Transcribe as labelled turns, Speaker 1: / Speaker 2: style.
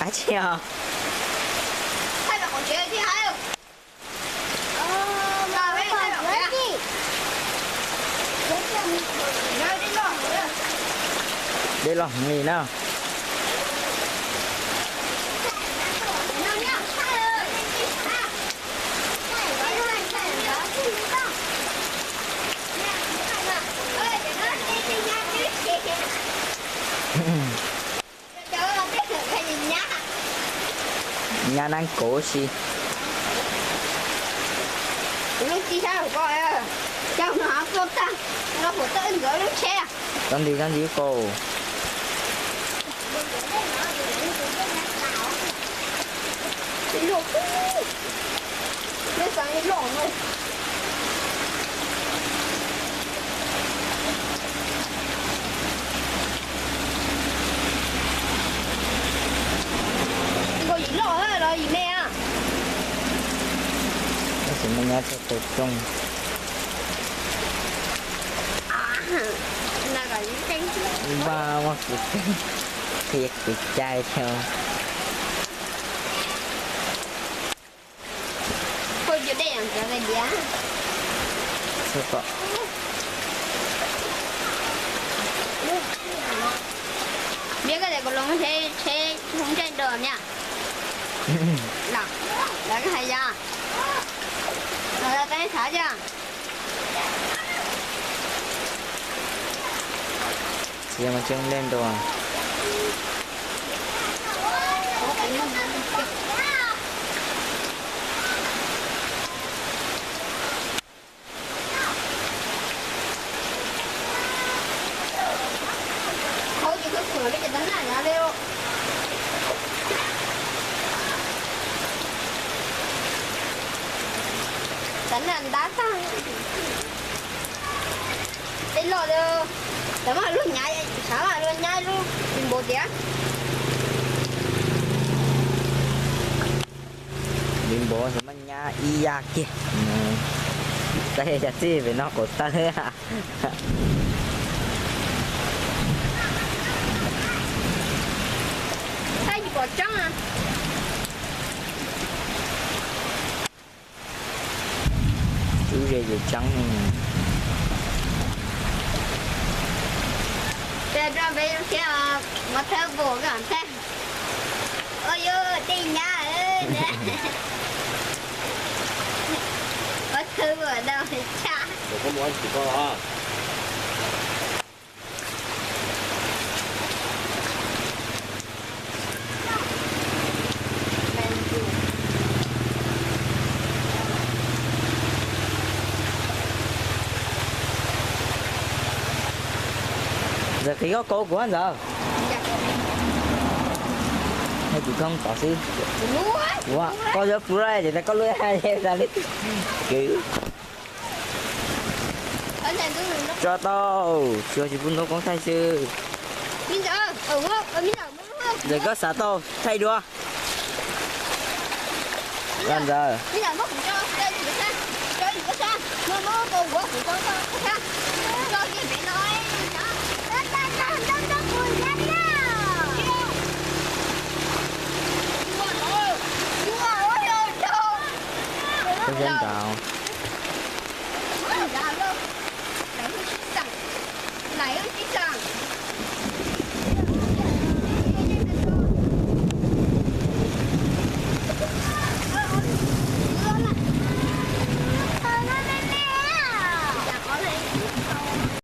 Speaker 1: 还去啊？
Speaker 2: 太阳我觉得还有。哪位太阳呀？Đây
Speaker 1: là gì nào? Nhà năng cố gì?
Speaker 2: Lúc đi sao gọi à? Chào nó học tốt ta. Nó phải tự gửi lúc xe.
Speaker 1: Con gì cô?
Speaker 2: Luộc. Nó sang cái lỏng rồi. Có gì lỏng á, rồi gì mẹ à?
Speaker 1: Nó chỉ mình nhớ cho chung.
Speaker 2: Là gọi những cánh
Speaker 1: Ba mất thiệt bị chai theo.
Speaker 2: thôi giờ đây ăn cái gì á?
Speaker 1: Sao có?
Speaker 2: Biết cái này có lông xe không trên đường nha. Là cái hay ra. Là cái thả ra.
Speaker 1: Giờ mà chân lên đồ à?
Speaker 2: Thôi chỉ có cửa cái tấm này ra đi. Tấm này đá sang. Đến lò được. Tấm mà luôn nhai, sáng là luôn nhai luôn. Đừng bố tía.
Speaker 1: Bim bố thì mình nhà iya kia. Đây là gì về nó có ta thế à?
Speaker 2: Thay gì bỏ trắng à?
Speaker 1: Chú rể gì trắng này.
Speaker 2: Để ra về xe mà theo bố cái hẳn xe. Ôi ơi, đi nhà ơi. Có thư ở đâu thì cha.
Speaker 3: Đừng có muốn chỉ có hả?
Speaker 1: Giờ khi có cô của anh giờ. Hay chị không có gì. Wow, có gió phù ra thì ta có lưới hai em ra đi. Kiểu. Cho tao, cho chị Vun nó con thay sư.
Speaker 2: Bây giờ, bây giờ.
Speaker 1: Giờ có xả tao, thay đua. Gần giờ.
Speaker 2: Bây giờ nó cũng cho gì cái sao? Cho gì cái sao? Nó cô của chị con sao? Cho gì phải nói.
Speaker 1: Tôi dân tạo.